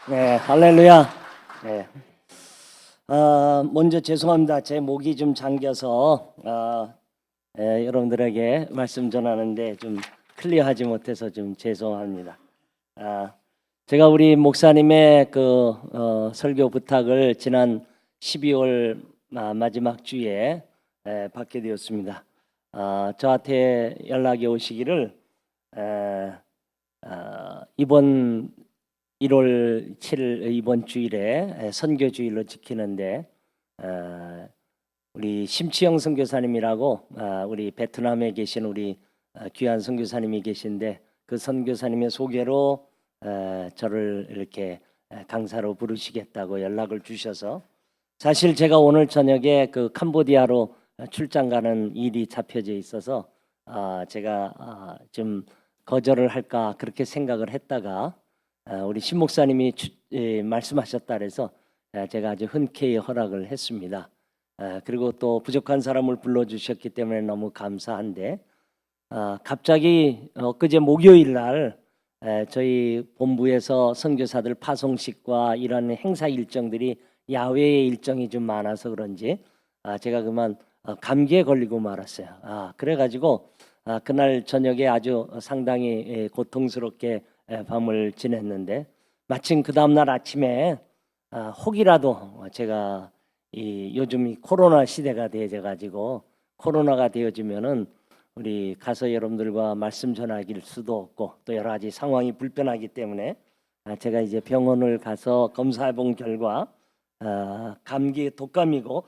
네, 할렐루야. 네. 먼저 죄송합니다. 제 목이 좀 잠겨서 여러분들에게 말씀 전하는데 좀 클리어하지 못해서 좀 죄송합니다. 제가 우리 목사님의 그 설교 부탁을 지난 12월 마지막 주에 받게 되었습니다. 저한테 연락이 오시기를 이번 1월 7일 이번 주일에 선교 주일로 지키는데 우리 심치영 선교사님이라고 우리 베트남에 계신 우리 귀한 선교사님이 계신데 그 선교사님의 소개로 저를 이렇게 강사로 부르시겠다고 연락을 주셔서 사실 제가 오늘 저녁에 그 캄보디아로 출장 가는 일이 잡혀져 있어서 제가 좀 거절을 할까 그렇게 생각을 했다가 우리 신 목사님이 말씀하셨다 그래서 제가 아주 흔쾌히 허락을 했습니다. 그리고 또 부족한 사람을 불러주셨기 때문에 너무 감사한데 갑자기 엊그제 목요일 날 저희 본부에서 선교사들 파송식과 이런 행사 일정들이 야외의 일정이 좀 많아서 그런지 제가 그만 감기에 걸리고 말았어요. 그래가지고 그날 저녁에 아주 상당히 고통스럽게 밤을 지냈는데 마침 그 다음날 아침에 혹이라도 제가 요즘 이 코로나 시대가 되어가지고 코로나가 되어지면은 우리 가서 여러분들과 말씀 전하길 수도 없고 또 여러 가지 상황이 불편하기 때문에 제가 이제 병원을 가서 검사해 본 결과 감기 독감이고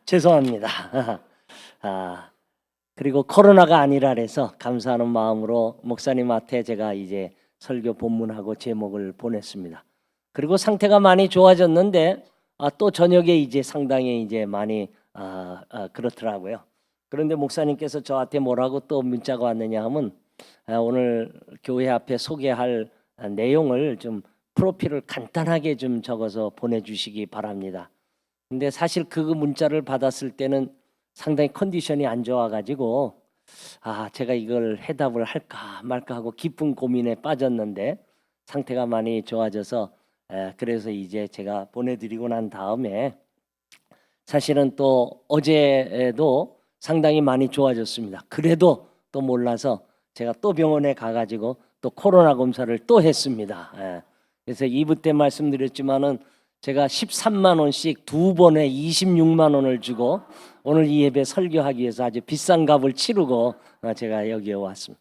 죄송합니다. 그리고 코로나가 아니라 그래서 감사하는 마음으로 목사님한테 제가 이제 설교 본문하고 제목을 보냈습니다. 그리고 상태가 많이 좋아졌는데 또 저녁에 이제 상당히 이제 많이 그렇더라고요. 그런데 목사님께서 저한테 뭐라고 또 문자가 왔느냐 하면 오늘 교회 앞에 소개할 내용을 좀 프로필을 간단하게 좀 적어서 보내주시기 바랍니다. 근데 사실 그 문자를 받았을 때는 상당히 컨디션이 안 좋아가지고 제가 이걸 해답을 할까 말까 하고 깊은 고민에 빠졌는데 상태가 많이 좋아져서 그래서 이제 제가 보내드리고 난 다음에 사실은 또 어제도 상당히 많이 좋아졌습니다. 그래도 또 몰라서 제가 또 병원에 가가지고 또 코로나 검사를 또 했습니다. 그래서 2부 때 말씀드렸지만은 제가 13만 원씩 두 번에 26만 원을 주고 오늘 이 예배 설교하기 위해서 아주 비싼 값을 치르고 제가 여기에 왔습니다.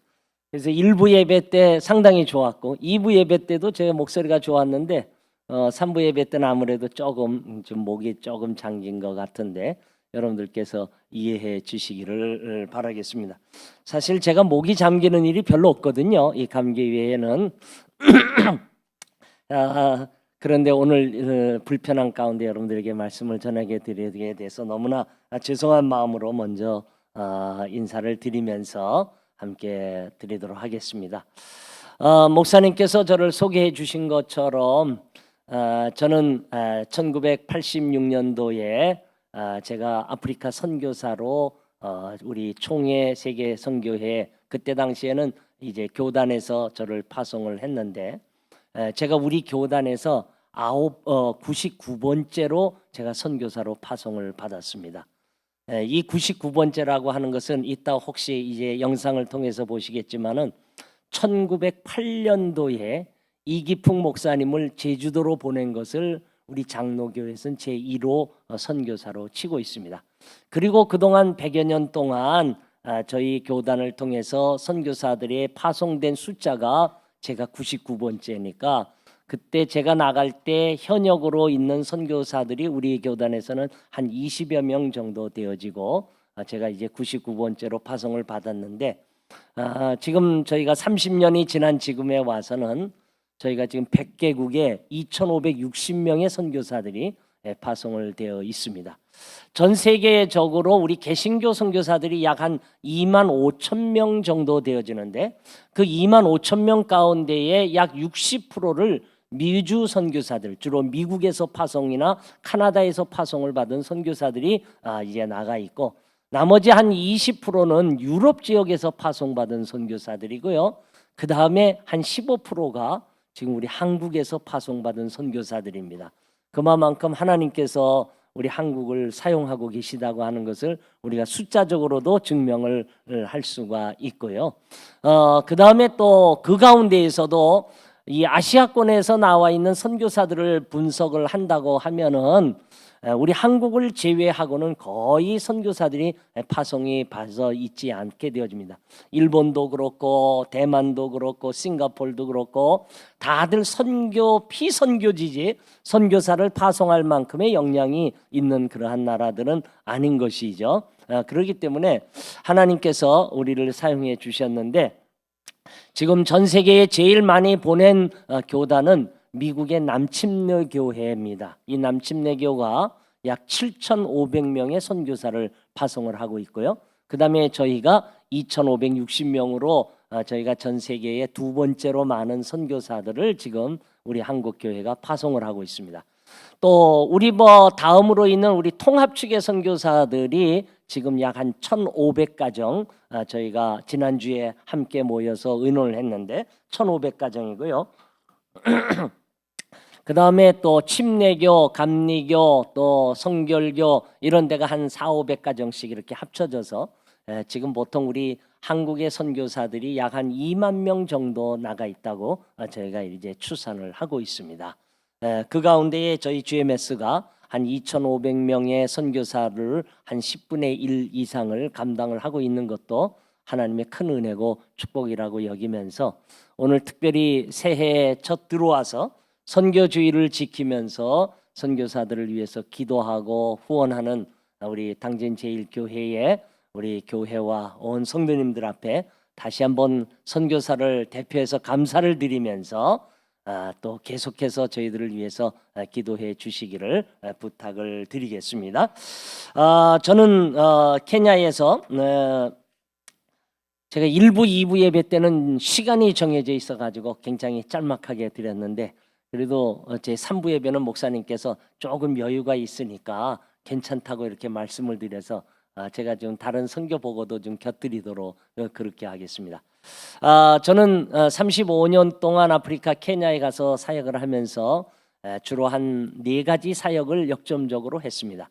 그래서 1부 예배 때 상당히 좋았고 2부 예배 때도 제 목소리가 좋았는데 3부 예배 때는 아무래도 조금 좀 목이 조금 잠긴 것 같은데 여러분들께서 이해해 주시기를 바라겠습니다. 사실 제가 목이 잠기는 일이 별로 없거든요. 이 감기 외에는 그런데 오늘 불편한 가운데 여러분들에게 말씀을 전하게 드리게 돼서 너무나 죄송한 마음으로 먼저 인사를 드리면서 함께 드리도록 하겠습니다. 목사님께서 저를 소개해 주신 것처럼 저는 1986년도에 제가 아프리카 선교사로 우리 총회 세계 선교회 그때 당시에는 이제 교단에서 저를 파송을 했는데 제가 우리 교단에서 99번째로 제가 선교사로 파송을 받았습니다. 이 99번째라고 하는 것은 이따 혹시 이제 영상을 통해서 보시겠지만은 1908년도에 이기풍 목사님을 제주도로 보낸 것을 우리 장로교회에서는 제1호 선교사로 치고 있습니다. 그리고 그동안 100여 년 동안 저희 교단을 통해서 선교사들이 파송된 숫자가 제가 99번째니까 그때 제가 나갈 때 현역으로 있는 선교사들이 우리 교단에서는 한 20여 명 정도 되어지고 제가 이제 99번째로 파송을 받았는데 지금 저희가 30년이 지난 지금에 와서는 저희가 지금 100개국에 2,560명의 선교사들이 파송을 되어 있습니다. 전 세계적으로 우리 개신교 선교사들이 약 한 2만 5천 명 정도 되어지는데 그 2만 5천 명 가운데에 약 60%를 미주 선교사들, 주로 미국에서 파송이나 카나다에서 파송을 받은 선교사들이 이제 나가 있고 나머지 한 20%는 유럽 지역에서 파송받은 선교사들이고요. 그 다음에 한 15%가 지금 우리 한국에서 파송받은 선교사들입니다. 그만큼 하나님께서 우리 한국을 사용하고 계시다고 하는 것을 우리가 숫자적으로도 증명을 할 수가 있고요. 그 다음에 또 그 가운데에서도 이 아시아권에서 나와 있는 선교사들을 분석을 한다고 하면은 우리 한국을 제외하고는 거의 선교사들이 파송이 봐서 있지 않게 되어집니다. 일본도 그렇고 대만도 그렇고 싱가포르도 그렇고 다들 선교 피선교지지 선교사를 파송할 만큼의 역량이 있는 그러한 나라들은 아닌 것이죠. 그렇기 때문에 하나님께서 우리를 사용해 주셨는데 지금 전 세계에 제일 많이 보낸 교단은 미국의 남침내 교회입니다. 이 남침내 교가 약 7,500명의 선교사를 파송을 하고 있고요. 그 다음에 저희가 2,560명으로 저희가 전 세계에 두 번째로 많은 선교사들을 지금 우리 한국 교회가 파송을 하고 있습니다. 또 우리 다음으로 있는 우리 통합 측의 선교사들이 지금 약 한 1,500가정 저희가 지난주에 함께 모여서 의논을 했는데 1,500가정이고요. 그 다음에 또 침례교, 감리교, 또 성결교 이런 데가 한 400~500가정씩 이렇게 합쳐져서 지금 보통 우리 한국의 선교사들이 약 한 2만 명 정도 나가 있다고 저희가 이제 추산을 하고 있습니다. 그 가운데에 저희 GMS가 한 2,500명의 선교사를 한 10분의 1 이상을 감당을 하고 있는 것도 하나님의 큰 은혜고 축복이라고 여기면서 오늘 특별히 새해에 첫 들어와서 선교주의를 지키면서 선교사들을 위해서 기도하고 후원하는 우리 당진제일교회의 우리 교회와 온 성도님들 앞에 다시 한번 선교사를 대표해서 감사를 드리면서 또 계속해서 저희들을 위해서 기도해 주시기를 부탁을 드리겠습니다. 저는 케냐에서 제가 1부, 2부 예배 때는 시간이 정해져 있어가지고 굉장히 짤막하게 드렸는데 그래도 제 3부 예배는 목사님께서 조금 여유가 있으니까 괜찮다고 이렇게 말씀을 드려서 제가 좀 다른 선교 보고도 좀 곁들이도록 그렇게 하겠습니다. 저는 35년 동안 아프리카 케냐에 가서 사역을 하면서 주로 한 4가지 사역을 역점적으로 했습니다.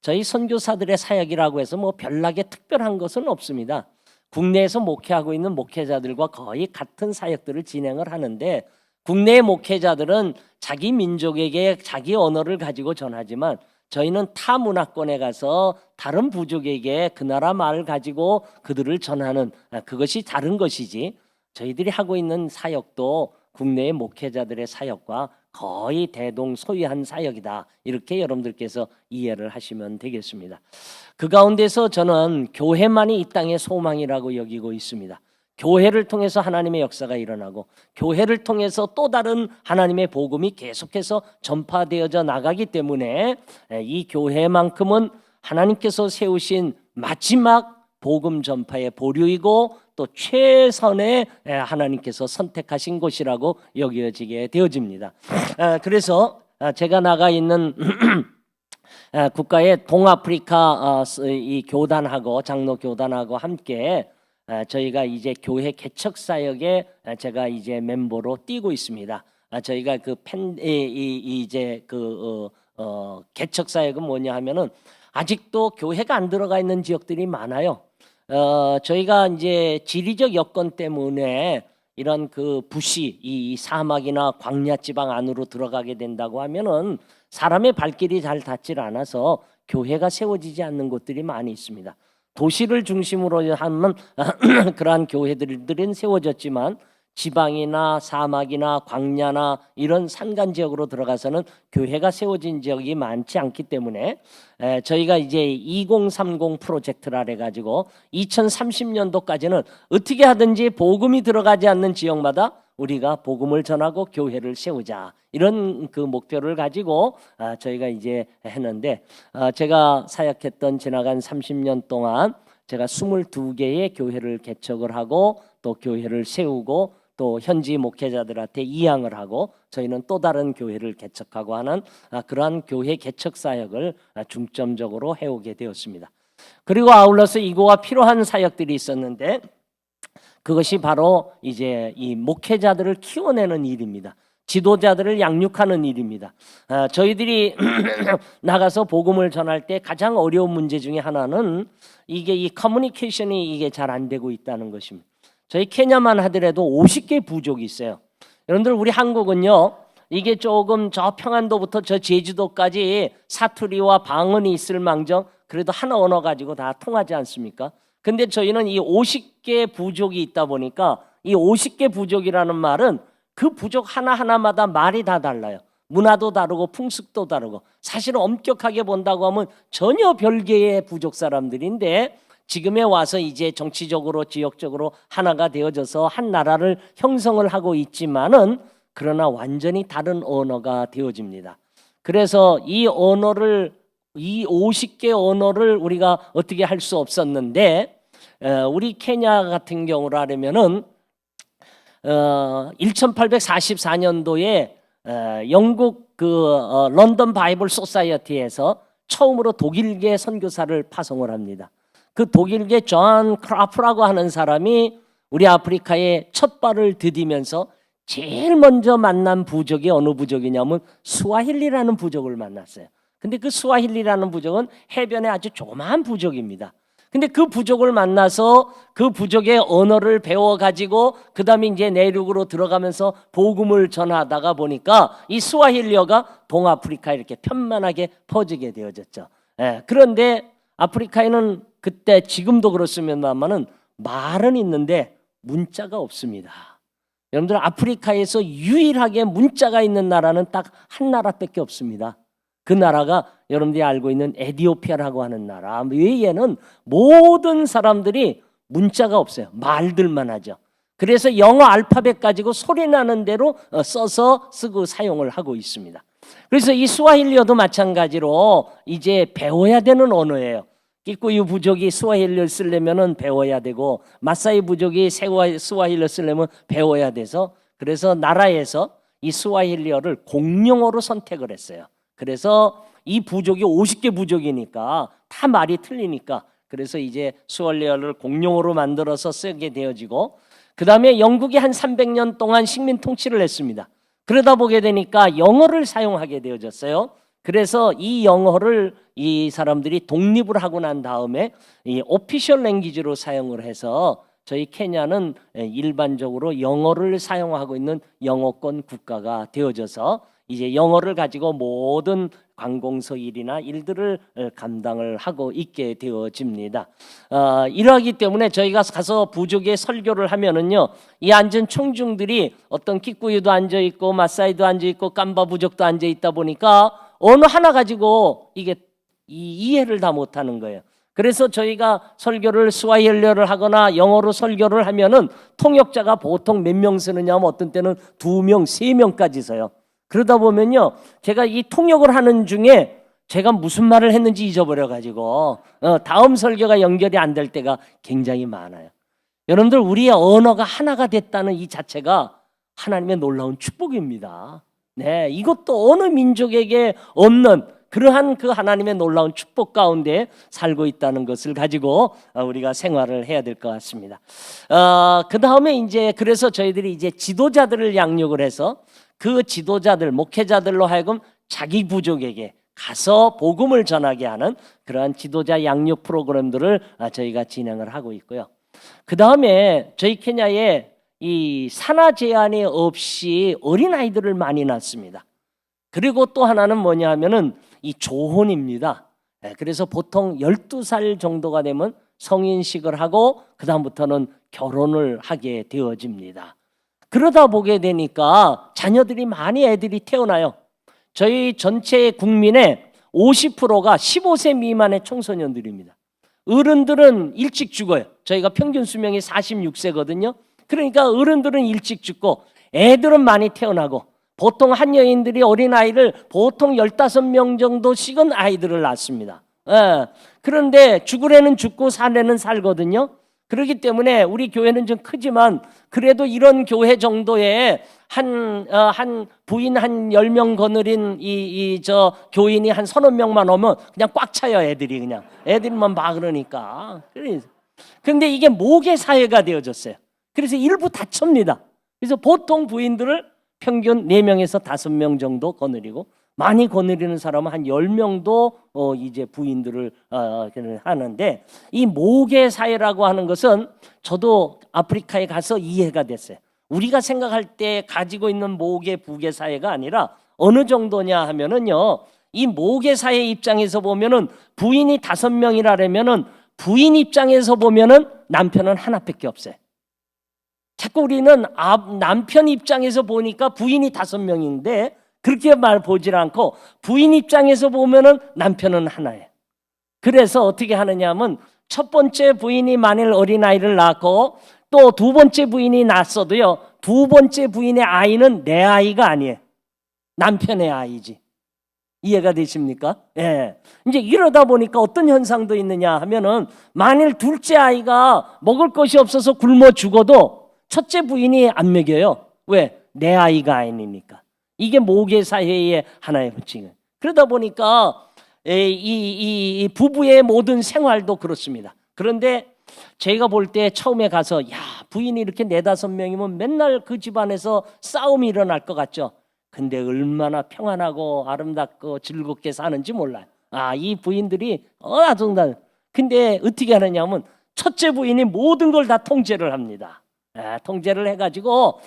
저희 선교사들의 사역이라고 해서 뭐 별나게 특별한 것은 없습니다. 국내에서 목회하고 있는 목회자들과 거의 같은 사역들을 진행을 하는데 국내의 목회자들은 자기 민족에게 자기 언어를 가지고 전하지만 저희는 타 문화권에 가서 다른 부족에게 그 나라 말을 가지고 그들을 전하는 그것이 다른 것이지 저희들이 하고 있는 사역도 국내의 목회자들의 사역과 거의 대동소이한 사역이다. 이렇게 여러분들께서 이해를 하시면 되겠습니다. 그 가운데서 저는 교회만이 이 땅의 소망이라고 여기고 있습니다. 교회를 통해서 하나님의 역사가 일어나고 교회를 통해서 또 다른 하나님의 복음이 계속해서 전파되어져 나가기 때문에 이 교회만큼은 하나님께서 세우신 마지막 복음 전파의 보류이고 또 최선의 하나님께서 선택하신 곳이라고 여겨지게 되어집니다. 그래서 제가 나가 있는 국가의 동아프리카 이 교단하고 장로 교단하고 함께 저희가 이제 교회 개척 사역에 제가 이제 멤버로 뛰고 있습니다. 저희가 개척 사역은 뭐냐 하면은 아직도 교회가 안 들어가 있는 지역들이 많아요. 저희가 이제 지리적 여건 때문에 이런 그 부시 이 사막이나 광야 지방 안으로 들어가게 된다고 하면은 사람의 발길이 잘 닿질 않아서 교회가 세워지지 않는 곳들이 많이 있습니다. 도시를 중심으로 하는 그러한 교회들은 세워졌지만 지방이나 사막이나 광야나 이런 산간 지역으로 들어가서는 교회가 세워진 지역이 많지 않기 때문에 저희가 이제 2030 프로젝트라 해가지고 2030년도까지는 어떻게 하든지 복음이 들어가지 않는 지역마다 우리가 복음을 전하고 교회를 세우자 이런 그 목표를 가지고 저희가 이제 했는데 제가 사역했던 지나간 30년 동안 제가 22개의 교회를 개척을 하고 또 교회를 세우고 또 현지 목회자들한테 이양을 하고 저희는 또 다른 교회를 개척하고 하는 그러한 교회 개척 사역을 중점적으로 해오게 되었습니다. 그리고 아울러서 이거와 필요한 사역들이 있었는데 그것이 바로 이제 이 목회자들을 키워내는 일입니다. 지도자들을 양육하는 일입니다. 저희들이 나가서 복음을 전할 때 가장 어려운 문제 중에 하나는 이게 이 커뮤니케이션이 이게 잘 안 되고 있다는 것입니다. 저희 케냐만 하더라도 50개 부족이 있어요. 여러분들 우리 한국은요, 이게 조금 저 평안도부터 저 제주도까지 사투리와 방언이 있을 망정 그래도 한 언어 가지고 다 통하지 않습니까? 근데 저희는 이 50개 부족이 있다 보니까 이 50개 부족이라는 말은 그 부족 하나하나마다 말이 다 달라요. 문화도 다르고 풍습도 다르고 사실은 엄격하게 본다고 하면 전혀 별개의 부족 사람들인데 지금에 와서 이제 정치적으로 지역적으로 하나가 되어져서 한 나라를 형성을 하고 있지만은 그러나 완전히 다른 언어가 되어집니다. 그래서 이 언어를 이 50개 언어를 우리가 어떻게 할 수 없었는데 우리 케냐 같은 경우로 하려면은 1844년도에 영국 런던 바이블 소사이어티에서 처음으로 독일계 선교사를 파송을 합니다. 그 독일계 존 크라프라고 하는 사람이 우리 아프리카에 첫 발을 디디면서 제일 먼저 만난 부족이 어느 부족이냐면 스와힐리라는 부족을 만났어요. 근데 그 스와힐리라는 부족은 해변에 아주 조그마한 부족입니다. 근데 그 부족을 만나서 그 부족의 언어를 배워가지고 그 다음에 이제 내륙으로 들어가면서 복음을 전하다가 보니까 이 스와힐리어가 동아프리카에 이렇게 편만하게 퍼지게 되어졌죠. 그런데 아프리카에는 그때 지금도 그렇습니다만은 말은 있는데 문자가 없습니다. 여러분들 아프리카에서 유일하게 문자가 있는 나라는 딱 한 나라밖에 없습니다. 그 나라가 여러분들이 알고 있는 에티오피아라고 하는 나라 외에는 모든 사람들이 문자가 없어요. 말들만 하죠. 그래서 영어 알파벳 가지고 소리 나는 대로 써서 쓰고 사용을 하고 있습니다. 그래서 이 스와힐리어도 마찬가지로 이제 배워야 되는 언어예요. 끼꾸유 부족이 스와힐리어를 쓰려면 배워야 되고 마사이 부족이 스와힐리어를 쓰려면 배워야 돼서 그래서 나라에서 이 스와힐리어를 공용어로 선택을 했어요. 그래서 이 부족이 50개 부족이니까 다 말이 틀리니까 그래서 이제 스와힐리어를 공용어로 만들어서 쓰게 되어지고 그 다음에 영국이 한 300년 동안 식민 통치를 했습니다. 그러다 보게 되니까 영어를 사용하게 되어졌어요. 그래서 이 영어를 이 사람들이 독립을 하고 난 다음에 이 오피셜 랭귀지로 사용을 해서 저희 케냐는 일반적으로 영어를 사용하고 있는 영어권 국가가 되어져서 이제 영어를 가지고 모든 관공서 일이나 일들을 감당을 하고 있게 되어집니다. 이러하기 때문에 저희가 가서 부족의 설교를 하면은요, 이 앉은 청중들이 어떤 끼꾸유도 앉아 있고 마사이도 앉아 있고 깜바 부족도 앉아 있다 보니까 언어 하나 가지고 이게 이해를 다 못하는 거예요. 그래서 저희가 설교를 스와힐리어를 하거나 영어로 설교를 하면은 통역자가 보통 몇 명 쓰느냐면 어떤 때는 2명, 3명까지 서요. 그러다 보면요, 제가 이 통역을 하는 중에 제가 무슨 말을 했는지 잊어버려가지고 다음 설교가 연결이 안 될 때가 굉장히 많아요. 여러분들 우리의 언어가 하나가 됐다는 이 자체가 하나님의 놀라운 축복입니다. 네, 이것도 어느 민족에게 없는 그러한 그 하나님의 놀라운 축복 가운데 살고 있다는 것을 가지고 우리가 생활을 해야 될 것 같습니다. 그 다음에 이제 그래서 저희들이 이제 지도자들을 양육을 해서 그 지도자들, 목회자들로 하여금 자기 부족에게 가서 복음을 전하게 하는 그러한 지도자 양육 프로그램들을 저희가 진행을 하고 있고요. 그 다음에 저희 케냐에 이 산하 제한이 없이 어린아이들을 많이 낳습니다. 그리고 또 하나는 뭐냐 하면은 이 조혼입니다. 그래서 보통 12살 정도가 되면 성인식을 하고 그 다음부터는 결혼을 하게 되어집니다. 그러다 보게 되니까 자녀들이 많이 애들이 태어나요. 저희 전체 국민의 50%가 15세 미만의 청소년들입니다. 어른들은 일찍 죽어요. 저희가 평균 수명이 46세거든요. 그러니까 어른들은 일찍 죽고 애들은 많이 태어나고 보통 한 여인들이 어린아이를 보통 15명 정도씩은 아이들을 낳습니다. 그런데 죽으래는 죽고 살래는 살거든요. 그렇기 때문에 우리 교회는 좀 크지만 그래도 이런 교회 정도에 한 부인 한 10명 거느린 저 교인이 한 서너 명만 오면 그냥 꽉 차요. 애들이 그냥 애들만 막 그러니까. 근데 이게 모계 사회가 되어졌어요. 그래서 일부 다춥니다. 그래서 보통 부인들을 평균 4명에서 5명 정도 거느리고, 많이 거느리는 사람은 한 10명도 이제 부인들을 하는데, 이 모계 사회라고 하는 것은 저도 아프리카에 가서 이해가 됐어요. 우리가 생각할 때 가지고 있는 모계 부계 사회가 아니라 어느 정도냐 하면은요, 이 모계 사회 입장에서 보면은 부인이 5명이라면은 부인 입장에서 보면은 남편은 하나밖에 없어요. 자꾸 우리는 남편 입장에서 보니까 부인이 5명인데 그렇게 보질 않고 부인 입장에서 보면은 남편은 하나예요. 그래서 어떻게 하느냐 하면 첫 번째 부인이 만일 어린아이를 낳고 또 두 번째 부인이 낳았어도요, 두 번째 부인의 아이는 내 아이가 아니에요. 남편의 아이지. 이해가 되십니까? 예. 이제 이러다 보니까 어떤 현상도 있느냐 하면은 만일 둘째 아이가 먹을 것이 없어서 굶어 죽어도 첫째 부인이 안 먹여요. 왜? 내 아이가 아니니까. 이게 모계 사회의 하나의 특징이에요. 그러다 보니까 이 부부의 모든 생활도 그렇습니다. 그런데 제가 볼 때 처음에 가서 야, 부인이 이렇게 4-5명이면 맨날 그 집안에서 싸움이 일어날 것 같죠. 근데 얼마나 평안하고 아름답고 즐겁게 사는지 몰라요. 이 부인들이 아주. 근데 어떻게 하느냐면 첫째 부인이 모든 걸 다 통제를 합니다. 통제를 해가지고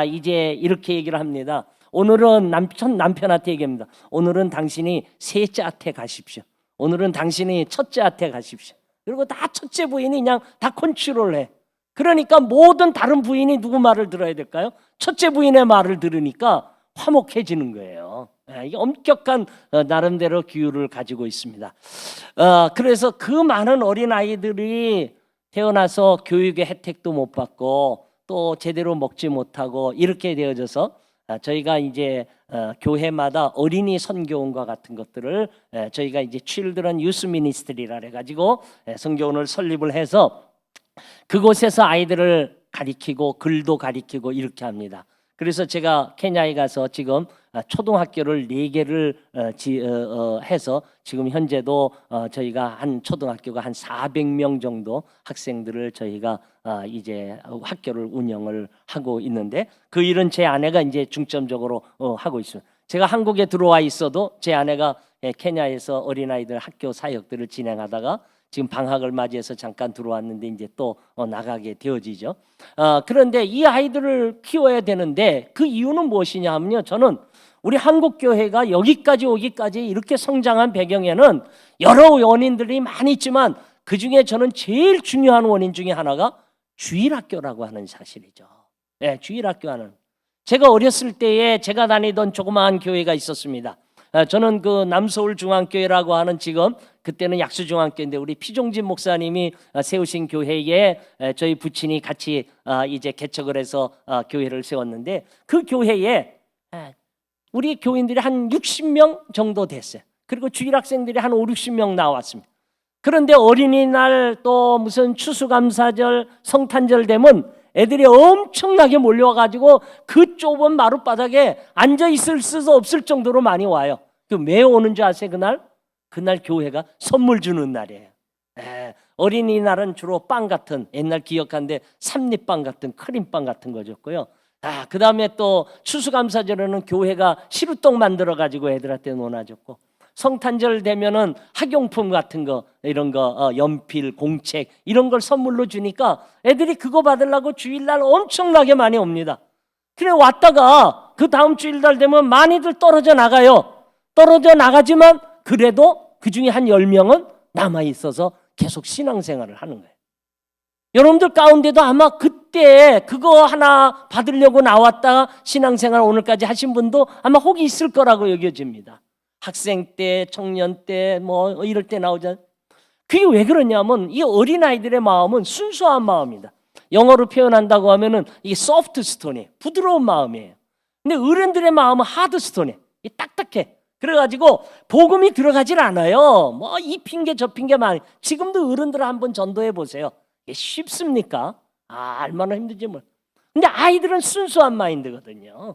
이제 이렇게 얘기를 합니다. 오늘은 남편한테 얘기합니다. 오늘은 당신이 셋째한테 가십시오. 오늘은 당신이 첫째한테 가십시오. 그리고 다 첫째 부인이 그냥 다 컨트롤해. 그러니까 모든 다른 부인이 누구 말을 들어야 될까요? 첫째 부인의 말을 들으니까 화목해지는 거예요. 이게 엄격한 나름대로 규율을 가지고 있습니다. 그래서 그 많은 어린아이들이 태어나서 교육의 혜택도 못 받고 또 제대로 먹지 못하고 이렇게 되어져서 저희가 이제 교회마다 어린이 선교원과 같은 것들을 저희가 이제 Children Youth Ministry라 해가지고 선교원을 설립을 해서 그곳에서 아이들을 가리키고 글도 가리키고 이렇게 합니다. 그래서 제가 케냐에 가서 지금 초등학교를 4개를 해서 지금 현재도 저희가 한 초등학교가 한 400명 정도 학생들을 저희가 이제 학교를 운영을 하고 있는데 그 일은 제 아내가 이제 중점적으로 하고 있습니다. 제가 한국에 들어와 있어도 제 아내가 케냐에서 어린아이들 학교 사역들을 진행하다가 지금 방학을 맞이해서 잠깐 들어왔는데 이제 또 나가게 되어지죠. 그런데 이 아이들을 키워야 되는데 그 이유는 무엇이냐 하면요, 저는 우리 한국 교회가 여기까지 오기까지 이렇게 성장한 배경에는 여러 원인들이 많이 있지만 그 중에 저는 제일 중요한 원인 중에 하나가 주일학교라고 하는 사실이죠. 주일학교 하는. 제가 어렸을 때에 제가 다니던 조그마한 교회가 있었습니다. 저는 그 남서울 중앙교회라고 하는 지금 그때는 약수중앙교회인데 우리 피종진 목사님이 세우신 교회에 저희 부친이 같이 이제 개척을 해서 교회를 세웠는데 그 교회에 우리 교인들이 한 60명 정도 됐어요. 그리고 주일학생들이 한 50-60명 나왔습니다. 그런데 어린이날 또 무슨 추수감사절, 성탄절 되면 애들이 엄청나게 몰려와가지고 그 좁은 마룻바닥에 앉아있을 수 없을 정도로 많이 와요. 왜 오는 줄 아세요? 그날 교회가 선물 주는 날이에요. 어린이날은 주로 빵 같은, 옛날 기억하는데 삼립빵 같은 크림빵 같은 거 줬고요. 그 다음에 또 추수감사절에는 교회가 시루떡 만들어가지고 애들한테 논아줬고, 성탄절 되면은 학용품 같은 거, 이런 거, 연필, 공책 이런 걸 선물로 주니까 애들이 그거 받으려고 주일날 엄청나게 많이 옵니다. 그래 왔다가 그 다음 주일날 되면 많이들 떨어져 나가요. 떨어져 나가지만 그래도 그 중에 한 10명은 남아있어서 계속 신앙생활을 하는 거예요. 여러분들 가운데도 아마 그때 그거 하나 받으려고 나왔다가 신앙생활 오늘까지 하신 분도 아마 혹이 있을 거라고 여겨집니다. 학생 때, 청년 때, 뭐 이럴 때 나오잖아요. 그게 왜 그러냐면 이 어린아이들의 마음은 순수한 마음이다. 영어로 표현한다고 하면은 이게 소프트 스톤이에요. 부드러운 마음이에요. 근데 어른들의 마음은 하드 스톤이에요. 딱딱해. 그래가지고 복음이 들어가질 않아요. 뭐 이 핑계 저 핑계 많이. 지금도 어른들 한번 전도해 보세요. 이게 쉽습니까? 얼마나 힘든지 몰라. 근데 아이들은 순수한 마인드거든요.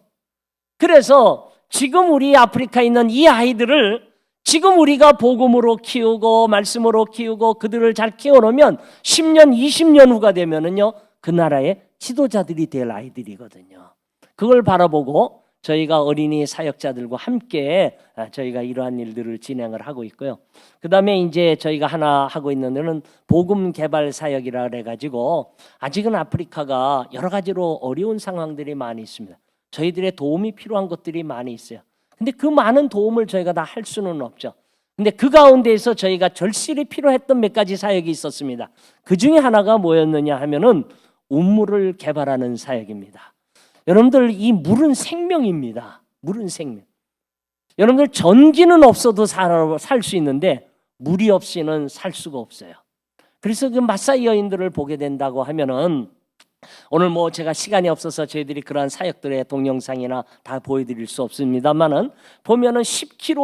그래서 지금 우리 아프리카에 있는 이 아이들을 지금 우리가 복음으로 키우고 말씀으로 키우고 그들을 잘 키워놓으면 10년, 20년 후가 되면은요 그 나라의 지도자들이 될 아이들이거든요. 그걸 바라보고 저희가 어린이 사역자들과 함께 저희가 이러한 일들을 진행을 하고 있고요. 그다음에 이제 저희가 하나 하고 있는 데는 복음 개발 사역이라 그래 가지고 아직은 아프리카가 여러 가지로 어려운 상황들이 많이 있습니다. 저희들의 도움이 필요한 것들이 많이 있어요. 근데 그 많은 도움을 저희가 다 할 수는 없죠. 근데 그 가운데에서 저희가 절실히 필요했던 몇 가지 사역이 있었습니다. 그 중에 하나가 뭐였느냐 하면은 우물을 개발하는 사역입니다. 여러분들 이 물은 생명입니다. 물은 생명. 여러분들 전기는 없어도 살 수 있는데 물이 없이는 살 수가 없어요. 그래서 그 마사이 여인들을 보게 된다고 하면은 오늘 뭐 제가 시간이 없어서 저희들이 그러한 사역들의 동영상이나 다 보여드릴 수 없습니다만은 보면은 10kg,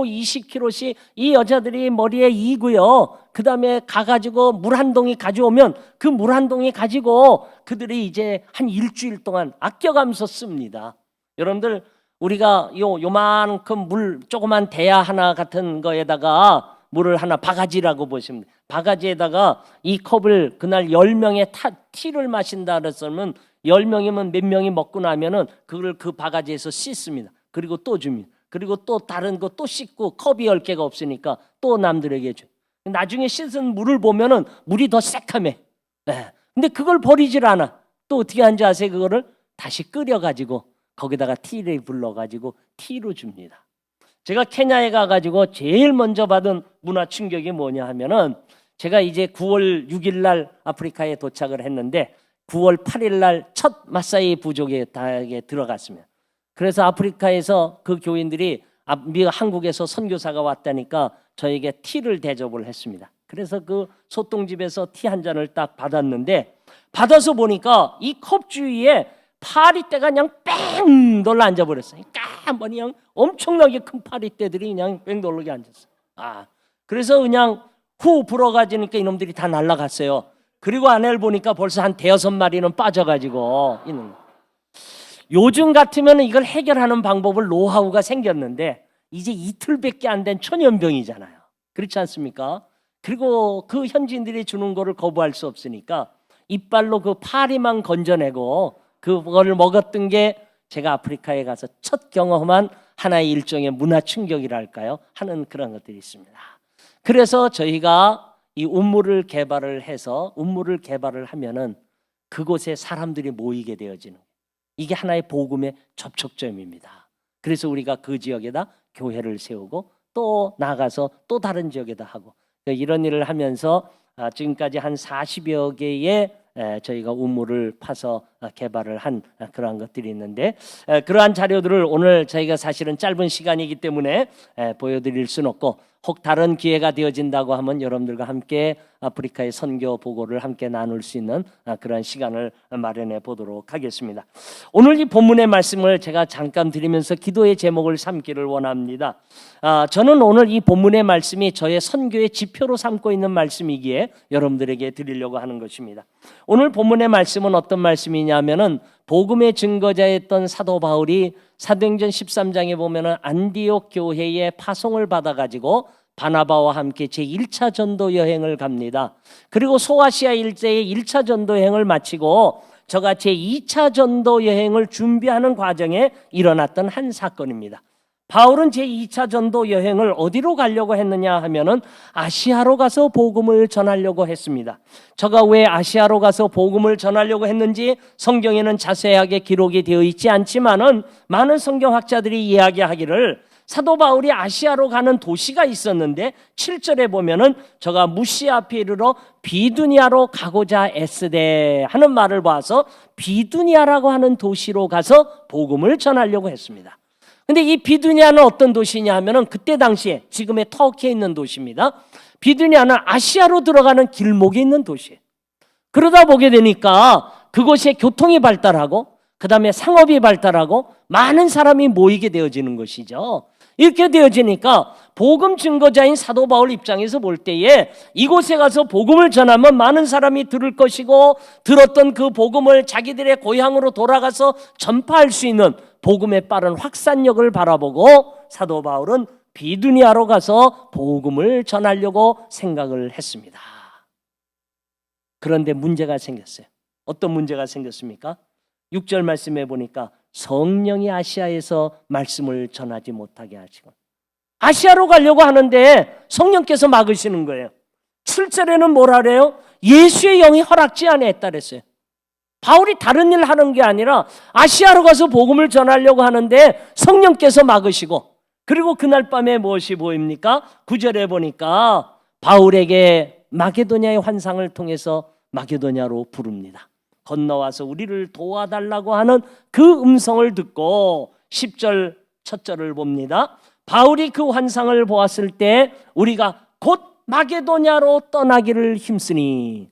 20kg씩 이 여자들이 머리에 이고요. 그 다음에 가가지고 물 한 동이 가져오면 그 물 한 동이 가지고 그들이 이제 한 일주일 동안 아껴가면서 씁니다. 여러분들 우리가 요만큼 물 조그만 대야 하나 같은 거에다가 물을 하나 바가지라고 보시면 돼요. 바가지에다가 이 컵을 그날 10명의 티를 마신다 그랬으면 10명이면 몇 명이 먹고 나면은 그걸 그 바가지에서 씻습니다. 그리고 또 줍니다. 그리고 또 다른 거 또 씻고 컵이 10개가 없으니까 또 남들에게 줘요. 나중에 씻은 물을 보면은 물이 더 새카매. 네. 근데 그걸 버리질 않아. 또 어떻게 하는지 아세요? 그거를 다시 끓여가지고 거기다가 티를 불러가지고 티로 줍니다. 제가 케냐에 가가지고 제일 먼저 받은 문화 충격이 뭐냐 하면은 제가 이제 9월 6일 날 아프리카에 도착을 했는데 9월 8일 날 첫 마사이 부족에 들어갔습니다. 그래서 아프리카에서 그 교인들이 한국에서 선교사가 왔다니까 저에게 티를 대접을 했습니다. 그래서 그 소똥집에서 티 한 잔을 딱 받았는데 받아서 보니까 이 컵 주위에 파리떼가 그냥 뺑 놀러 앉아버렸어요. 까만히 그냥 엄청나게 큰 파리떼들이 그냥 뺑 놀러 앉았어요. 그래서 그냥 후 불어가지니까 이놈들이 다 날아갔어요. 그리고 아내를 보니까 벌써 한 5-6마리는 빠져가지고 있는 거예요. 요즘 같으면 이걸 해결하는 방법을 노하우가 생겼는데 이제 이틀밖에 안 된 천연병이잖아요. 그렇지 않습니까? 그리고 그 현지인들이 주는 거를 거부할 수 없으니까 이빨로 그 파리만 건져내고 그거를 먹었던 게 제가 아프리카에 가서 첫 경험한 하나의 일종의 문화 충격이랄까요? 하는 그런 것들이 있습니다. 그래서 저희가 이 우물을 개발을 해서 우물을 개발을 하면은 그곳에 사람들이 모이게 되어지는 이게 하나의 복음의 접촉점입니다. 그래서 우리가 그 지역에다 교회를 세우고 또 나가서 또 다른 지역에다 하고 이런 일을 하면서 지금까지 한 40여 개의 저희가 우물을 파서 개발을 한 그러한 것들이 있는데 그러한 자료들을 오늘 저희가 사실은 짧은 시간이기 때문에 보여드릴 수는 없고 혹 다른 기회가 되어진다고 하면 여러분들과 함께 아프리카의 선교 보고를 함께 나눌 수 있는 그런 시간을 마련해 보도록 하겠습니다. 오늘 이 본문의 말씀을 제가 잠깐 드리면서 기도의 제목을 삼기를 원합니다. 저는 오늘 이 본문의 말씀이 저의 선교의 지표로 삼고 있는 말씀이기에 여러분들에게 드리려고 하는 것입니다. 오늘 본문의 말씀은 어떤 말씀이냐면은 복음의 증거자였던 사도 바울이 사도행전 13장에 보면은 안디옥 교회에 파송을 받아가지고 바나바와 함께 제1차 전도 여행을 갑니다. 그리고 소아시아 일대의 1차 전도 여행을 마치고 저가 제2차 전도 여행을 준비하는 과정에 일어났던 한 사건입니다. 바울은 제2차 전도 여행을 어디로 가려고 했느냐 하면은 아시아로 가서 복음을 전하려고 했습니다. 저가 왜 아시아로 가서 복음을 전하려고 했는지 성경에는 자세하게 기록이 되어 있지 않지만은 많은 성경학자들이 이야기하기를 사도 바울이 아시아로 가는 도시가 있었는데 7절에 보면은 저가 무시아 앞에 이르러 비두니아로 가고자 애쓰되 하는 말을 봐서 비두니아라고 하는 도시로 가서 복음을 전하려고 했습니다. 근데 이 비두니아는 어떤 도시냐 하면은 그때 당시에 지금의 터키에 있는 도시입니다. 비두니아는 아시아로 들어가는 길목에 있는 도시예요. 그러다 보게 되니까 그곳에 교통이 발달하고 그다음에 상업이 발달하고 많은 사람이 모이게 되어지는 것이죠. 이렇게 되어지니까 복음 증거자인 사도 바울 입장에서 볼 때에 이곳에 가서 복음을 전하면 많은 사람이 들을 것이고 들었던 그 복음을 자기들의 고향으로 돌아가서 전파할 수 있는 복음의 빠른 확산력을 바라보고 사도 바울은 비두니아로 가서 복음을 전하려고 생각을 했습니다. 그런데 문제가 생겼어요. 어떤 문제가 생겼습니까? 6절 말씀해 보니까 성령이 아시아에서 말씀을 전하지 못하게 하시고, 아시아로 가려고 하는데 성령께서 막으시는 거예요. 7절에는 뭐라 그래요? 예수의 영이 허락지 아니했다 그랬어요. 바울이 다른 일 하는 게 아니라 아시아로 가서 복음을 전하려고 하는데 성령께서 막으시고, 그리고 그날 밤에 무엇이 보입니까? 9절에 보니까 바울에게 마게도냐의 환상을 통해서 마게도냐로 부릅니다. 건너와서 우리를 도와달라고 하는 그 음성을 듣고 10절 첫 절을 봅니다. 바울이 그 환상을 보았을 때 우리가 곧 마게도냐로 떠나기를 힘쓰니,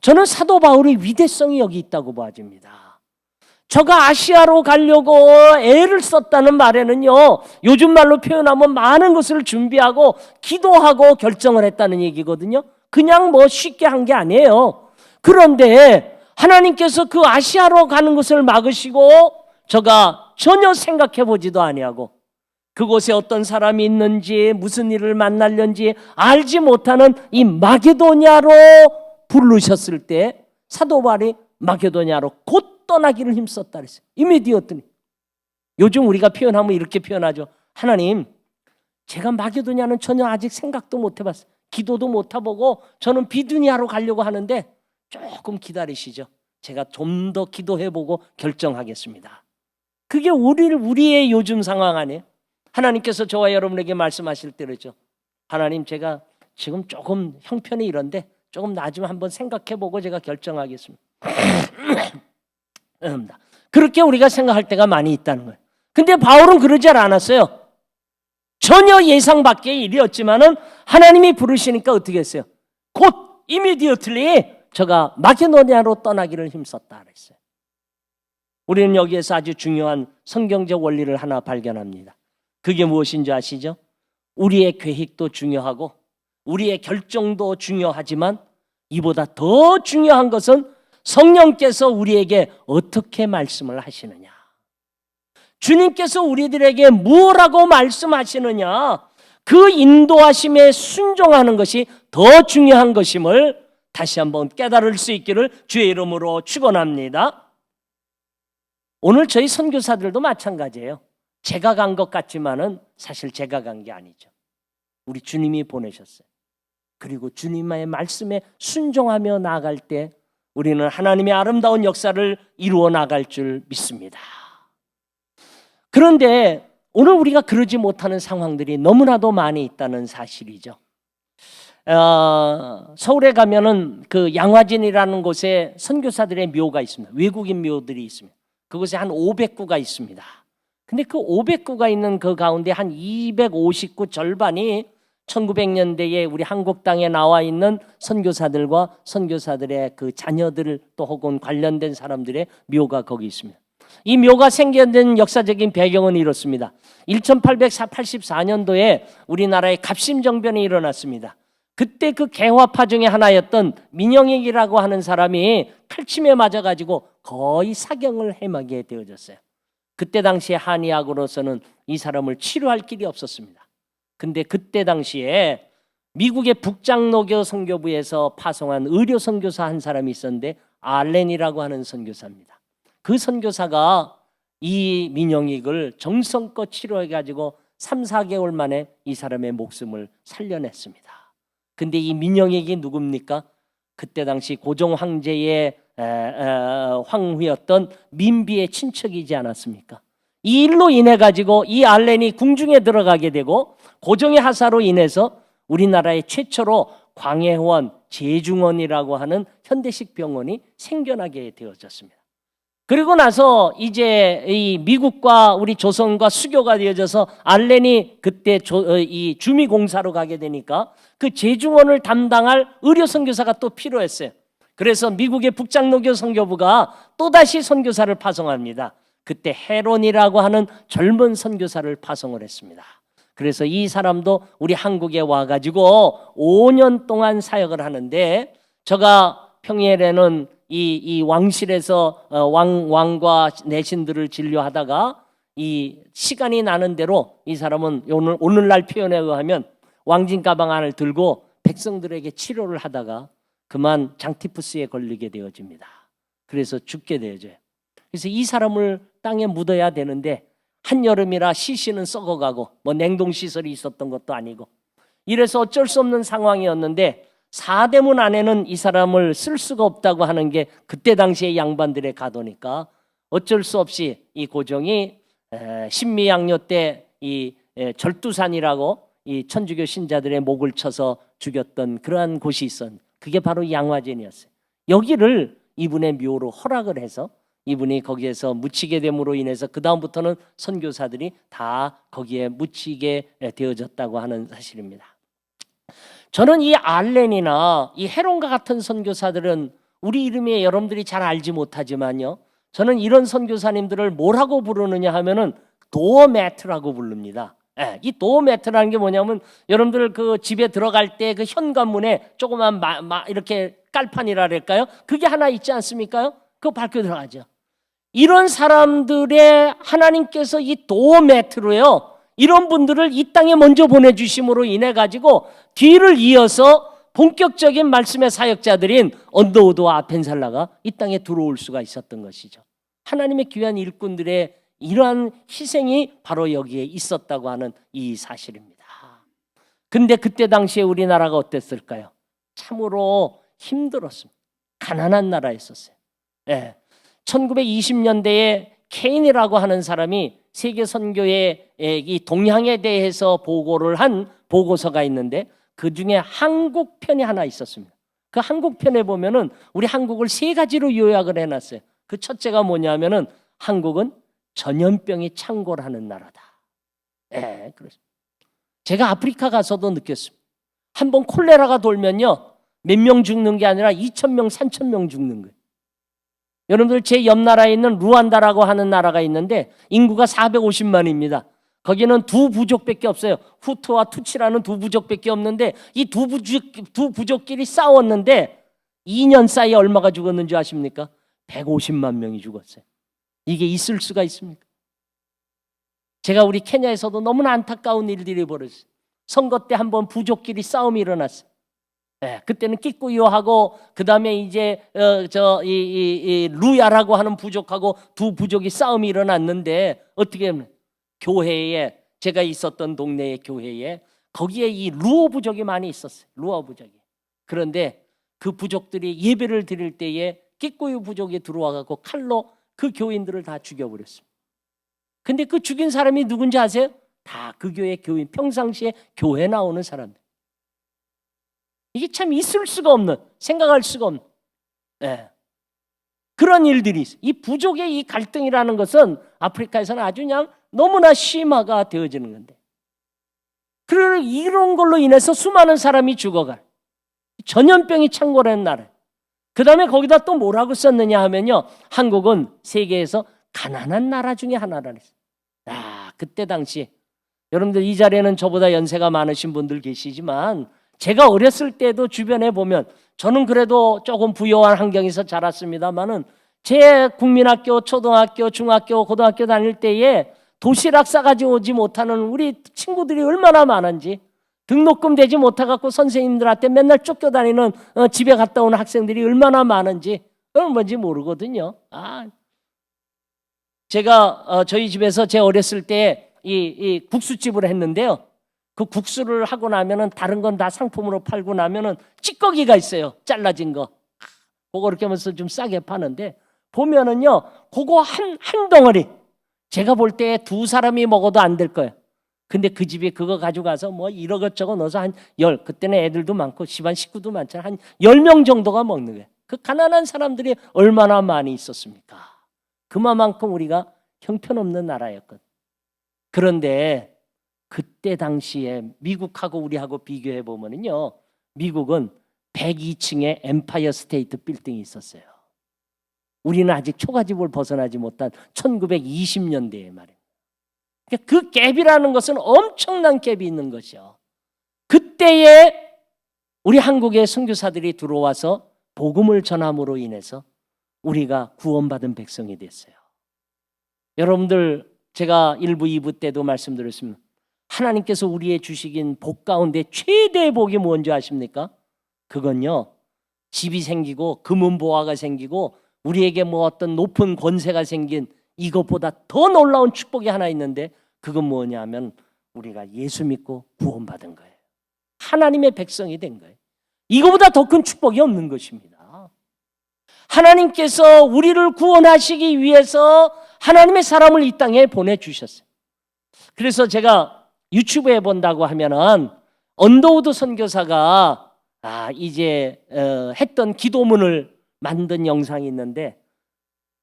저는 사도 바울의 위대성이 여기 있다고 봐집니다. 저가 아시아로 가려고 애를 썼다는 말에는요, 요즘 말로 표현하면 많은 것을 준비하고 기도하고 결정을 했다는 얘기거든요. 그냥 뭐 쉽게 한 게 아니에요. 그런데 하나님께서 그 아시아로 가는 것을 막으시고 저가 전혀 생각해 보지도 아니하고 그곳에 어떤 사람이 있는지 무슨 일을 만날는지 알지 못하는 이 마게도냐로 부르셨을 때 사도 바울이 마게도냐로 곧 떠나기를 힘썼다 그랬어요. 이미디어트니. 요즘 우리가 표현하면 이렇게 표현하죠. 하나님, 제가 마게도냐는 전혀 아직 생각도 못 해봤어요. 기도도 못 해보고 저는 비두니아로 가려고 하는데 조금 기다리시죠. 제가 좀 더 기도해보고 결정하겠습니다. 그게 우리의 요즘 상황 아니에요? 하나님께서 저와 여러분에게 말씀하실 때 그러죠. 하나님, 제가 지금 조금 형편이 이런데 조금 나중에 한번 생각해보고 제가 결정하겠습니다. 그렇게 우리가 생각할 때가 많이 있다는 거예요. 근데 바울은 그러지 않았어요. 전혀 예상 밖의 일이었지만은 하나님이 부르시니까 어떻게 했어요? 곧 immediately 저가 마게도냐로 떠나기를 힘썼다 그랬어요. 우리는 여기에서 아주 중요한 성경적 원리를 하나 발견합니다. 그게 무엇인지 아시죠? 우리의 계획도 중요하고 우리의 결정도 중요하지만 이보다 더 중요한 것은 성령께서 우리에게 어떻게 말씀을 하시느냐, 주님께서 우리들에게 무엇라고 말씀하시느냐, 그 인도하심에 순종하는 것이 더 중요한 것임을 다시 한번 깨달을 수 있기를 주의 이름으로 축원합니다. 오늘 저희 선교사들도 마찬가지예요. 제가 간 것 같지만은 사실 제가 간 게 아니죠. 우리 주님이 보내셨어요. 그리고 주님의 말씀에 순종하며 나아갈 때 우리는 하나님의 아름다운 역사를 이루어 나갈 줄 믿습니다. 그런데 오늘 우리가 그러지 못하는 상황들이 너무나도 많이 있다는 사실이죠. 서울에 가면은 그 양화진이라는 곳에 선교사들의 묘가 있습니다. 외국인 묘들이 있습니다. 그곳에 한 500구가 있습니다. 근데 그 500구가 있는 그 가운데 한 250구 절반이 1900년대에 우리 한국 땅에 나와 있는 선교사들과 선교사들의 그 자녀들 또 혹은 관련된 사람들의 묘가 거기 있습니다. 이 묘가 생겨난 역사적인 배경은 이렇습니다. 1884년도에 우리나라에 갑심정변이 일어났습니다. 그때 그 개화파 중에 하나였던 민영익이라고 하는 사람이 칼침에 맞아가지고 거의 사경을 해마게 되어졌어요. 그때 당시에 한의학으로서는 이 사람을 치료할 길이 없었습니다. 근데 그때 당시에 미국의 북장로교 선교부에서 파송한 의료 선교사 한 사람이 있었는데 알렌이라고 하는 선교사입니다. 그 선교사가 이 민영익을 정성껏 치료해가지고 3, 4개월 만에 이 사람의 목숨을 살려냈습니다. 근데 이 민영익이 누굽니까? 그때 당시 고종 황제의 황후였던 민비의 친척이지 않았습니까? 이 일로 인해 가지고 이 알렌이 궁중에 들어가게 되고 고종의 하사로 인해서 우리나라의 최초로 광해원 제중원이라고 하는 현대식 병원이 생겨나게 되어졌습니다. 그리고 나서 이제 이 미국과 우리 조선과 수교가 되어져서 알렌이 그때 이 주미공사로 가게 되니까 그 제중원을 담당할 의료 선교사가 또 필요했어요. 그래서 미국의 북장로교 선교부가 또다시 선교사를 파송합니다. 그때 헤론이라고 하는 젊은 선교사를 파송을 했습니다. 그래서 이 사람도 우리 한국에 와가지고 5년 동안 사역을 하는데, 제가 평일에는 이 왕실에서 왕과 내신들을 진료하다가 이 시간이 나는 대로 이 사람은 오늘날 표현에 의하면 왕진 가방 안을 들고 백성들에게 치료를 하다가 그만 장티푸스에 걸리게 되어집니다. 그래서 죽게 되어져요. 그래서 이 사람을 땅에 묻어야 되는데 한여름이라 시신은 썩어가고 뭐 냉동시설이 있었던 것도 아니고 이래서 어쩔 수 없는 상황이었는데 사대문 안에는 이 사람을 쓸 수가 없다고 하는 게 그때 당시의 양반들의 가도니까 어쩔 수 없이 이 고종이 신미양요 때 이 절두산이라고 이 천주교 신자들의 목을 쳐서 죽였던 그러한 곳이 있었는데 그게 바로 양화진이었어요. 여기를 이분의 묘로 허락을 해서 이분이 거기에서 묻히게 됨으로 인해서 그 다음부터는 선교사들이 다 거기에 묻히게 되어졌다고 하는 사실입니다. 저는 이 알렌이나 이 헤론과 같은 선교사들은 우리 이름이 여러분들이 잘 알지 못하지만요, 저는 이런 선교사님들을 뭐라고 부르느냐 하면은 도어매트라고 부릅니다. 이 도어매트라는 게 뭐냐면 여러분들 그 집에 들어갈 때 그 현관문에 조그만 이렇게 깔판이랄까요? 그게 하나 있지 않습니까? 그거 밟고 들어가죠. 이런 사람들의 하나님께서 이 도어매트로요, 이런 분들을 이 땅에 먼저 보내주심으로 인해 가지고 뒤를 이어서 본격적인 말씀의 사역자들인 언더우드와 아펜살라가 이 땅에 들어올 수가 있었던 것이죠. 하나님의 귀한 일꾼들의 이러한 희생이 바로 여기에 있었다고 하는 이 사실입니다. 근데 그때 당시에 우리나라가 어땠을까요? 참으로 힘들었습니다. 가난한 나라였었어요. 1920년대에 케인이라고 하는 사람이 세계 선교의 이 동향에 대해서 보고를 한 보고서가 있는데 그 중에 한국 편이 하나 있었습니다. 그 한국 편에 보면은 우리 한국을 세 가지로 요약을 해놨어요. 그 첫째가 뭐냐면은 한국은 전염병이 창궐하는 나라다. 그렇습니다. 제가 아프리카 가서도 느꼈습니다. 한번 콜레라가 돌면요, 몇 명 죽는 게 아니라 2,000명, 3,000명 죽는 거예요. 여러분들 제 옆 나라에 있는 루안다라고 하는 나라가 있는데 인구가 450만입니다. 거기는 두 부족밖에 없어요. 후투와 투치라는 두 부족밖에 없는데 이 두 부족끼리 싸웠는데 2년 사이에 얼마가 죽었는지 아십니까? 150만 명이 죽었어요. 이게 있을 수가 있습니까? 제가 우리 케냐에서도 너무나 안타까운 일들이 벌어졌어요. 선거 때 한번 부족끼리 싸움이 일어났어요. 그때는 끼꾸요하고 그 다음에 이제 루야라고 하는 부족하고 두 부족이 싸움이 일어났는데 어떻게 하면 교회에, 제가 있었던 동네의 교회에 거기에 이 루어 부족이 많이 있었어요. 루어 부족이. 그런데 그 부족들이 예배를 드릴 때에 끼꾸요 부족이 들어와갖고 칼로 그 교인들을 다 죽여버렸습니다. 근데 그 죽인 사람이 누군지 아세요? 다 그 교회 교인, 평상시에 교회 나오는 사람들. 이게 참 있을 수가 없는, 생각할 수가 없는 그런 일들이 있어요. 이 부족의 이 갈등이라는 것은 아프리카에서는 아주 그냥 너무나 심화가 되어지는 건데, 그리고 이런 걸로 인해서 수많은 사람이 죽어갈 전염병이 창궐하는 나라. 그 다음에 거기다 또 뭐라고 썼느냐 하면요, 한국은 세계에서 가난한 나라 중에 하나라 그랬어요. 그때 당시 여러분들 이 자리에는 저보다 연세가 많으신 분들 계시지만 제가 어렸을 때도 주변에 보면, 저는 그래도 조금 부유한 환경에서 자랐습니다만은 제 국민학교, 초등학교, 중학교, 고등학교 다닐 때에 도시락 싸가지고 오지 못하는 우리 친구들이 얼마나 많은지, 등록금 되지 못해갖고 선생님들한테 맨날 쫓겨다니는 집에 갔다 오는 학생들이 얼마나 많은지 뭔지 모르거든요. 제가 저희 집에서 제 어렸을 때 이 국수집을 했는데요, 그 국수를 하고 나면은 다른 건 다 상품으로 팔고 나면은 찌꺼기가 있어요. 잘라진 거. 그거 이렇게 하면서 좀 싸게 파는데 보면은요, 그거 한 덩어리 제가 볼 때 두 사람이 먹어도 안 될 거예요. 근데 그 집이 그거 가져가서 뭐 이러고저러 넣어서 그때는 애들도 많고 집안 식구도 많잖아요. 한 10명 정도가 먹는 거예요. 그 가난한 사람들이 얼마나 많이 있었습니까? 그만큼 우리가 형편없는 나라였거든요. 그런데 그때 당시에 미국하고 우리하고 비교해 보면은요, 미국은 102층의 엠파이어 스테이트 빌딩이 있었어요. 우리는 아직 초가집을 벗어나지 못한 1920년대에 말이에요. 그러니까 그 갭이라는 것은 엄청난 갭이 있는 것이요. 그때에 우리 한국의 선교사들이 들어와서 복음을 전함으로 인해서 우리가 구원받은 백성이 됐어요. 여러분들, 제가 1부, 2부 때도 말씀드렸습니다. 하나님께서 우리의 주시긴 복 가운데 최대의 복이 뭔지 아십니까? 그건요, 집이 생기고 금은보화가 생기고 우리에게 뭐 어떤 높은 권세가 생긴 이것보다 더 놀라운 축복이 하나 있는데, 그건 뭐냐면 우리가 예수 믿고 구원받은 거예요. 하나님의 백성이 된 거예요. 이거보다 더 큰 축복이 없는 것입니다. 하나님께서 우리를 구원하시기 위해서 하나님의 사람을 이 땅에 보내주셨어요. 그래서 제가 유튜브에 본다고 하면은 언더우드 선교사가 이제 했던 기도문을 만든 영상이 있는데,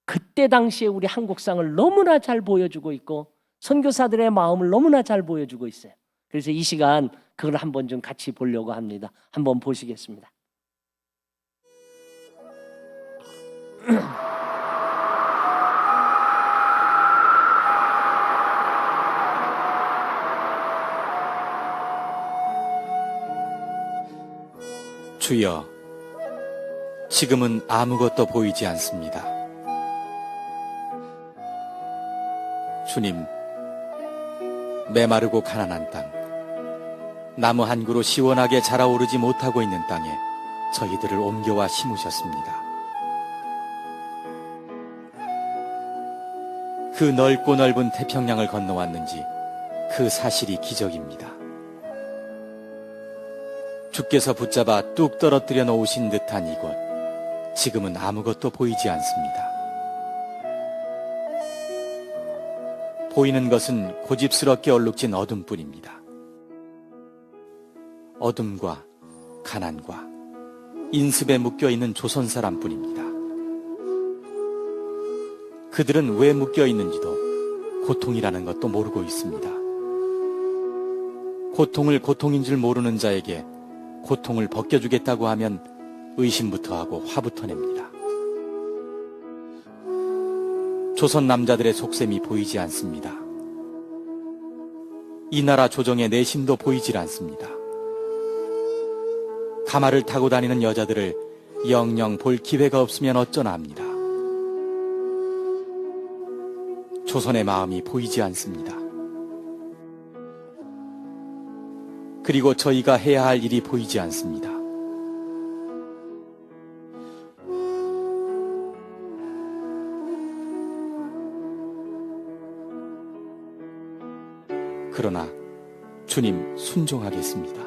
그때 당시에 우리 한국상을 너무나 잘 보여주고 있고 선교사들의 마음을 너무나 잘 보여주고 있어요. 그래서 이 시간 그걸 한번 좀 같이 보려고 합니다. 한번 보시겠습니다. 주여, 지금은 아무것도 보이지 않습니다. 주님, 메마르고 가난한 땅, 나무 한 그루 시원하게 자라오르지 못하고 있는 땅에 저희들을 옮겨와 심으셨습니다. 그 넓고 넓은 태평양을 건너왔는지 그 사실이 기적입니다. 주께서 붙잡아 뚝 떨어뜨려 놓으신 듯한 이곳, 지금은 아무것도 보이지 않습니다. 보이는 것은 고집스럽게 얼룩진 어둠뿐입니다. 어둠과 가난과 인습에 묶여있는 조선 사람뿐입니다. 그들은 왜 묶여있는지도 고통이라는 것도 모르고 있습니다. 고통을 고통인 줄 모르는 자에게 고통을 벗겨주겠다고 하면 의심부터 하고 화부터 냅니다. 조선 남자들의 속셈이 보이지 않습니다. 이 나라 조정의 내심도 보이질 않습니다. 가마를 타고 다니는 여자들을 영영 볼 기회가 없으면 어쩌나 합니다. 조선의 마음이 보이지 않습니다. 그리고 저희가 해야 할 일이 보이지 않습니다. 그러나 주님, 순종하겠습니다.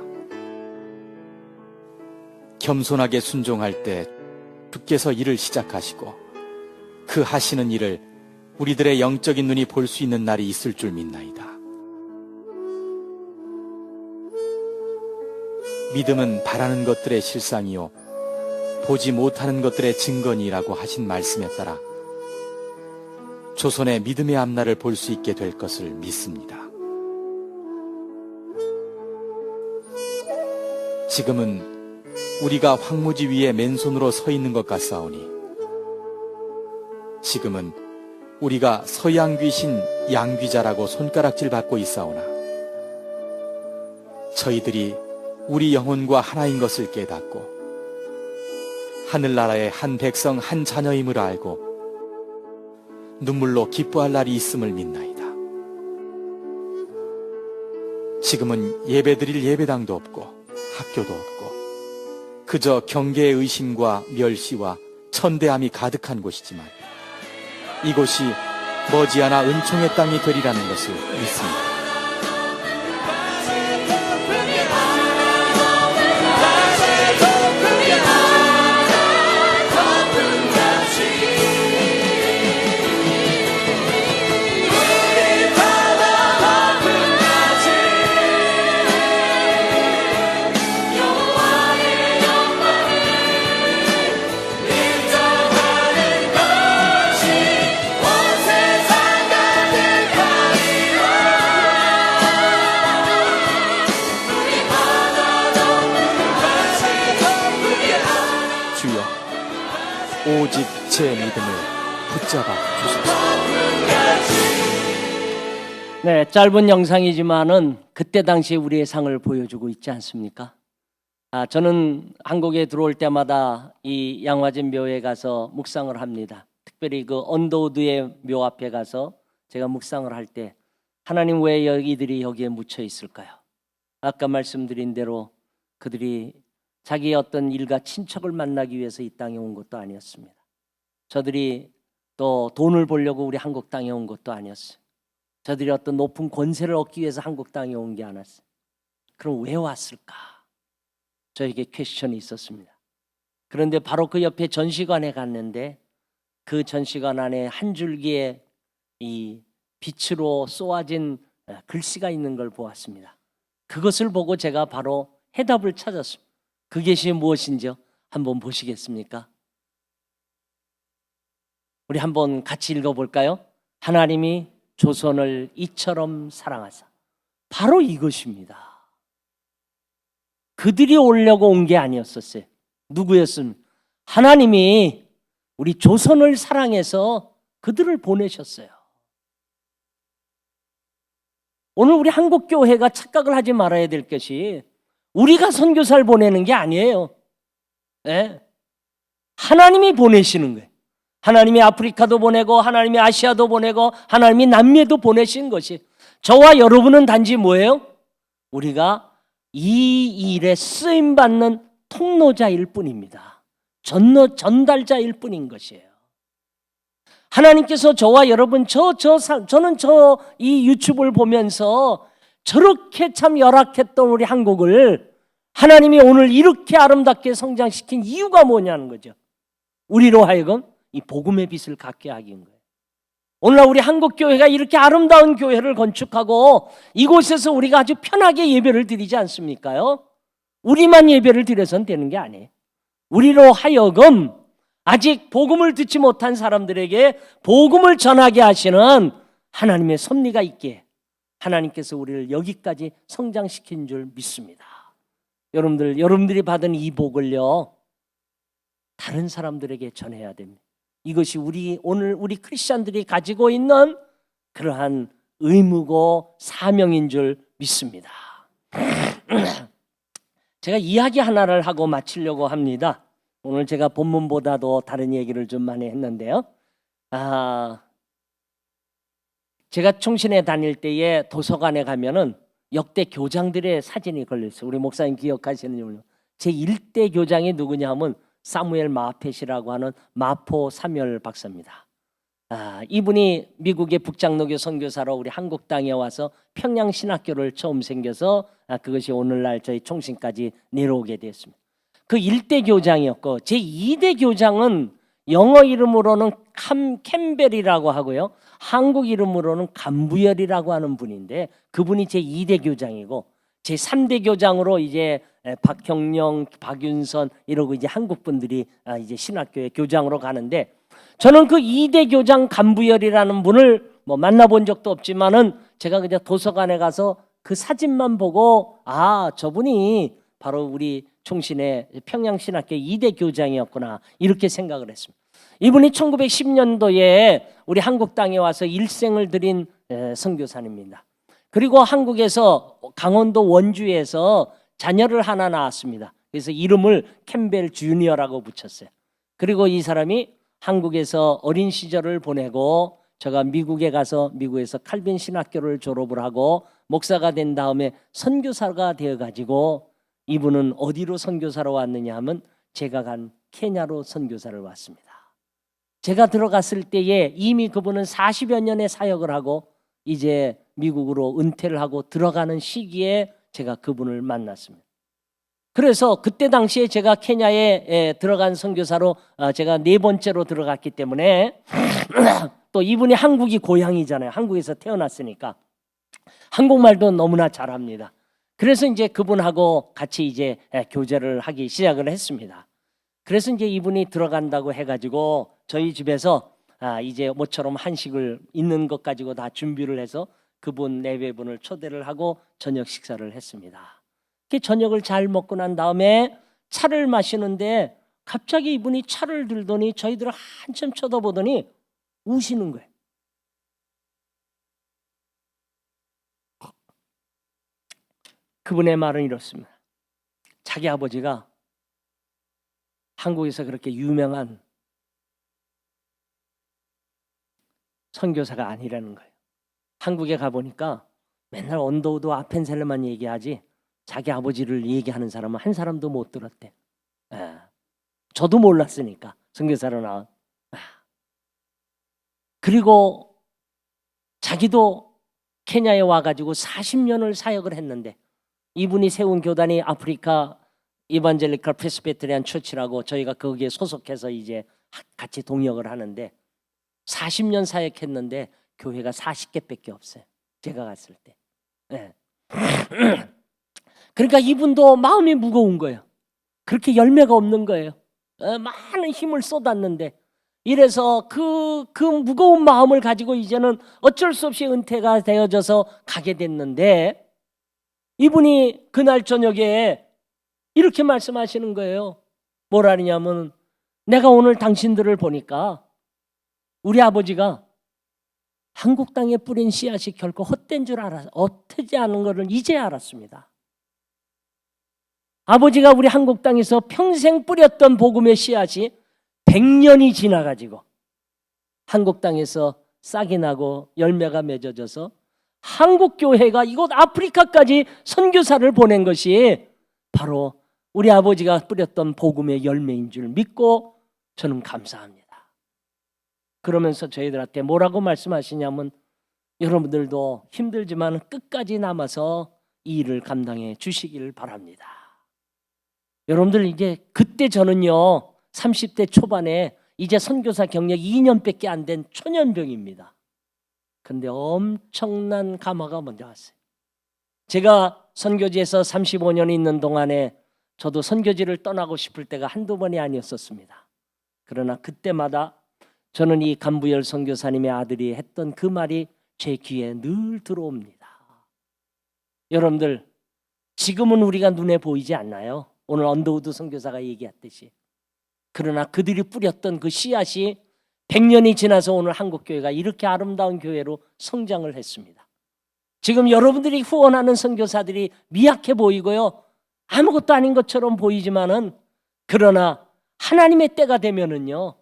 겸손하게 순종할 때 주께서 일을 시작하시고 그 하시는 일을 우리들의 영적인 눈이 볼 수 있는 날이 있을 줄 믿나이다. 믿음은 바라는 것들의 실상이요 보지 못하는 것들의 증거니라고 하신 말씀에 따라 조선의 믿음의 앞날을 볼 수 있게 될 것을 믿습니다. 지금은 우리가 황무지 위에 맨손으로 서 있는 것 같사오니, 지금은 우리가 서양 귀신 양귀자라고 손가락질 받고 있사오나, 저희들이 우리 영혼과 하나인 것을 깨닫고 하늘나라의 한 백성 한 자녀임을 알고 눈물로 기뻐할 날이 있음을 믿나이다. 지금은 예배드릴 예배당도 없고 학교도 없고 그저 경계의 의심과 멸시와 천대함이 가득한 곳이지만 이곳이 머지않아 은총의 땅이 되리라는 것을 믿습니다. 오직 제 믿음을 붙잡아 주소서. 네, 짧은 영상이지만은 그때 당시 우리의 상을 보여주고 있지 않습니까? 저는 한국에 들어올 때마다 이 양화진 묘에 가서 묵상을 합니다. 특별히 그 언더우드의 묘 앞에 가서 제가 묵상을 할 때, 하나님 왜 이들이 여기에 묻혀 있을까요? 아까 말씀드린 대로 그들이 자기의 어떤 일가 친척을 만나기 위해서 이 땅에 온 것도 아니었습니다. 저들이 또 돈을 벌려고 우리 한국 땅에 온 것도 아니었어요. 저들이 어떤 높은 권세를 얻기 위해서 한국 땅에 온 게 아니었어요. 그럼 왜 왔을까? 저에게 퀘스천이 있었습니다. 그런데 바로 그 옆에 전시관에 갔는데 그 전시관 안에 한 줄기의 이 빛으로 쏘아진 글씨가 있는 걸 보았습니다. 그것을 보고 제가 바로 해답을 찾았습니다. 그것이 무엇인지요? 한번 보시겠습니까? 우리 한번 같이 읽어볼까요? 하나님이 조선을 이처럼 사랑하사. 바로 이것입니다. 그들이 오려고 온 게 아니었었어요. 누구였습니까? 하나님이 우리 조선을 사랑해서 그들을 보내셨어요. 오늘 우리 한국교회가 착각을 하지 말아야 될 것이 우리가 선교사를 보내는 게 아니에요. 네? 하나님이 보내시는 거예요. 하나님이 아프리카도 보내고 하나님이 아시아도 보내고 하나님이 남미에도 보내신 것이, 저와 여러분은 단지 뭐예요? 우리가 이 일에 쓰임받는 통로자일 뿐입니다. 전달자일 뿐인 것이에요. 하나님께서 저와 여러분, 저는 이 유튜브를 보면서 저렇게 참 열악했던 우리 한국을 하나님이 오늘 이렇게 아름답게 성장시킨 이유가 뭐냐는 거죠. 우리로 하여금 이 복음의 빛을 갖게 하기인 거예요. 오늘날 우리 한국교회가 이렇게 아름다운 교회를 건축하고 이곳에서 우리가 아주 편하게 예배를 드리지 않습니까요? 우리만 예배를 드려서는 되는 게 아니에요. 우리로 하여금 아직 복음을 듣지 못한 사람들에게 복음을 전하게 하시는 하나님의 섭리가 있기에 하나님께서 우리를 여기까지 성장시킨 줄 믿습니다. 여러분들이 받은 이 복을요, 다른 사람들에게 전해야 됩니다. 이것이 오늘 우리 크리스찬들이 가지고 있는 그러한 의무고 사명인 줄 믿습니다. 제가 이야기 하나를 하고 마치려고 합니다. 오늘 제가 본문보다도 다른 얘기를 좀 많이 했는데요. 제가 총신에 다닐 때에 도서관에 가면은 역대 교장들의 사진이 걸려있어요. 우리 목사님 기억하시는지. 제 1대 교장이 누구냐 하면 사무엘 마페시라고 하는 마포 사멸 박사입니다. 이분이 미국의 북장로교 선교사로 우리 한국 땅에 와서 평양신학교를 처음 생겨서 그것이 오늘날 저희 총신까지 내려오게 됐습니다. 그 1대 교장이었고, 제 2대 교장은 영어 이름으로는 캠벨이라고 하고요, 한국 이름으로는 감부열이라고 하는 분인데, 그분이 제 2대 교장이고, 제 3대 교장으로 이제 박형령, 박윤선 이러고 이제 한국 분들이 이제 신학교의 교장으로 가는데, 저는 그 2대 교장 감부열이라는 분을 만나본 적도 없지만은 제가 그냥 도서관에 가서 그 사진만 보고 저분이 바로 우리 총신의 평양신학교 2대 교장이었구나, 이렇게 생각을 했습니다. 이분이 1910년도에 우리 한국 땅에 와서 일생을 드린 선교사님입니다. 그리고 한국에서 강원도 원주에서 자녀를 하나 낳았습니다. 그래서 이름을 캠벨 주니어라고 붙였어요. 그리고 이 사람이 한국에서 어린 시절을 보내고 제가 미국에 가서 미국에서 칼빈 신학교를 졸업을 하고 목사가 된 다음에 선교사가 되어가지고, 이분은 어디로 선교사로 왔느냐 하면 제가 간 케냐로 선교사를 왔습니다. 제가 들어갔을 때에 이미 그분은 40여 년의 사역을 하고 이제 미국으로 은퇴를 하고 들어가는 시기에 제가 그분을 만났습니다. 그래서 그때 당시에 제가 케냐에 들어간 선교사로 제가 4번째로 들어갔기 때문에 또 이분이 한국이 고향이잖아요. 한국에서 태어났으니까 한국말도 너무나 잘합니다. 그래서 이제 그분하고 같이 이제 교제를 하기 시작을 했습니다. 그래서 이제 이분이 들어간다고 해가지고 저희 집에서 이제 모처럼 한식을 있는 것 가지고 다 준비를 해서 그분 4분을 초대를 하고 저녁 식사를 했습니다. 저녁을 잘 먹고 난 다음에 차를 마시는데 갑자기 이분이 차를 들더니 저희들을 한참 쳐다보더니 우시는 거예요. 그분의 말은 이렇습니다. 자기 아버지가 한국에서 그렇게 유명한 선교사가 아니라는 거예요. 한국에 가보니까 맨날 언더우드 아펜셀러만 얘기하지 자기 아버지를 얘기하는 사람은 한 사람도 못 들었대. 저도 몰랐으니까 선교사로 나온. 그리고 자기도 케냐에 와가지고 40년을 사역을 했는데, 이분이 세운 교단이 아프리카 이반젤리컬 프레스비테리안 처치라고, 저희가 거기에 소속해서 이제 같이 동역을 하는데 40년 사역했는데 교회가 40개밖에 없어요. 제가 갔을 때. 네. 그러니까 이분도 마음이 무거운 거예요. 그렇게 열매가 없는 거예요. 많은 힘을 쏟았는데, 이래서 그 무거운 마음을 가지고 이제는 어쩔 수 없이 은퇴가 되어져서 가게 됐는데, 이분이 그날 저녁에 이렇게 말씀하시는 거예요. 뭐라냐면, 내가 오늘 당신들을 보니까 우리 아버지가 한국 땅에 뿌린 씨앗이 결코 헛된 줄 알아서 헛되지 않은 것을 이제 알았습니다. 아버지가 우리 한국 땅에서 평생 뿌렸던 복음의 씨앗이 100년이 지나가지고 한국 땅에서 싹이 나고 열매가 맺어져서 한국 교회가 이곳 아프리카까지 선교사를 보낸 것이 바로 우리 아버지가 뿌렸던 복음의 열매인 줄 믿고 저는 감사합니다. 그러면서 저희들한테 뭐라고 말씀하시냐면, 여러분들도 힘들지만 끝까지 남아서 이 일을 감당해 주시기를 바랍니다. 여러분들, 이제 그때 저는요 30대 초반에 이제 선교사 경력 2년밖에 안 된 초년병입니다. 근데 엄청난 감화가 먼저 왔어요. 제가 선교지에서 35년 있는 동안에 저도 선교지를 떠나고 싶을 때가 한두 번이 아니었었습니다. 그러나 그때마다 저는 이 간부열 선교사님의 아들이 했던 그 말이 제 귀에 늘 들어옵니다. 여러분들, 지금은 우리가 눈에 보이지 않나요? 오늘 언더우드 선교사가 얘기했듯이. 그러나 그들이 뿌렸던 그 씨앗이 100년이 지나서 오늘 한국교회가 이렇게 아름다운 교회로 성장을 했습니다. 지금 여러분들이 후원하는 선교사들이 미약해 보이고요, 아무것도 아닌 것처럼 보이지만은, 그러나 하나님의 때가 되면은요,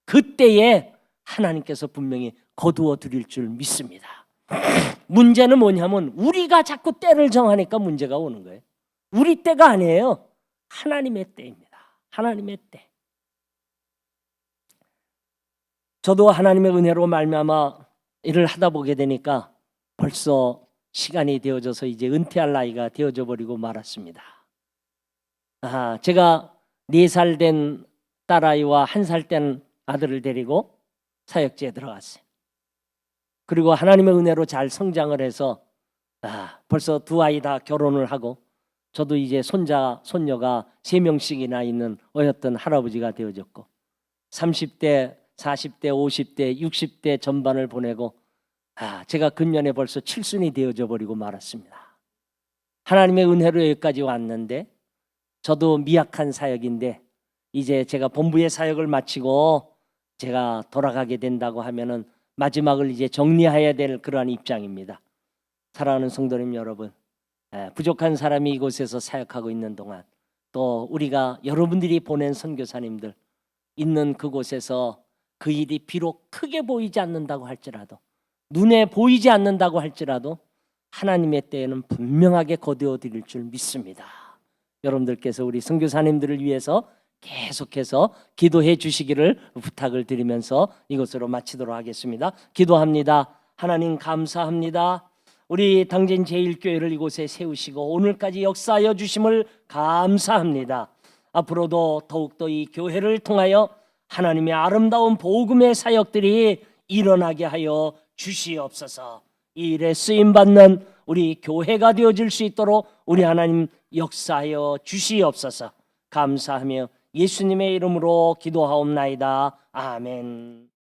그때에 하나님께서 분명히 거두어 드릴 줄 믿습니다. 문제는 뭐냐면 우리가 자꾸 때를 정하니까 문제가 오는 거예요. 우리 때가 아니에요. 하나님의 때입니다. 하나님의 때. 저도 하나님의 은혜로 말미암아 일을 하다 보게 되니까 벌써 시간이 되어져서 이제 은퇴할 나이가 되어져 버리고 말았습니다. 제가 4살 된 딸아이와 1살 된 아들을 데리고 사역지에 들어갔어요. 그리고 하나님의 은혜로 잘 성장을 해서 벌써 2 아이 다 결혼을 하고, 저도 이제 손자, 손녀가 3명씩이나 있는 어였던 할아버지가 되어졌고, 30대, 40대, 50대, 60대 전반을 보내고, 제가 금년에 벌써 7순이 되어져 버리고 말았습니다. 하나님의 은혜로 여기까지 왔는데, 저도 미약한 사역인데 이제 제가 본부의 사역을 마치고 제가 돌아가게 된다고 하면은 마지막을 이제 정리해야 될 그러한 입장입니다. 사랑하는 성도님 여러분, 부족한 사람이 이곳에서 사역하고 있는 동안, 또 우리가 여러분들이 보낸 선교사님들 있는 그곳에서 그 일이 비록 크게 보이지 않는다고 할지라도, 눈에 보이지 않는다고 할지라도 하나님의 때에는 분명하게 거두어 드릴 줄 믿습니다. 여러분들께서 우리 선교사님들을 위해서 계속해서 기도해 주시기를 부탁을 드리면서 이것으로 마치도록 하겠습니다. 기도합니다. 하나님 감사합니다. 우리 당진 제1교회를 이곳에 세우시고 오늘까지 역사하여 주심을 감사합니다. 앞으로도 더욱더 이 교회를 통하여 하나님의 아름다운 복음의 사역들이 일어나게 하여 주시옵소서. 이 일에 쓰임받는 우리 교회가 되어질 수 있도록 우리 하나님 역사하여 주시옵소서. 감사하며 예수님의 이름으로 기도하옵나이다. 아멘.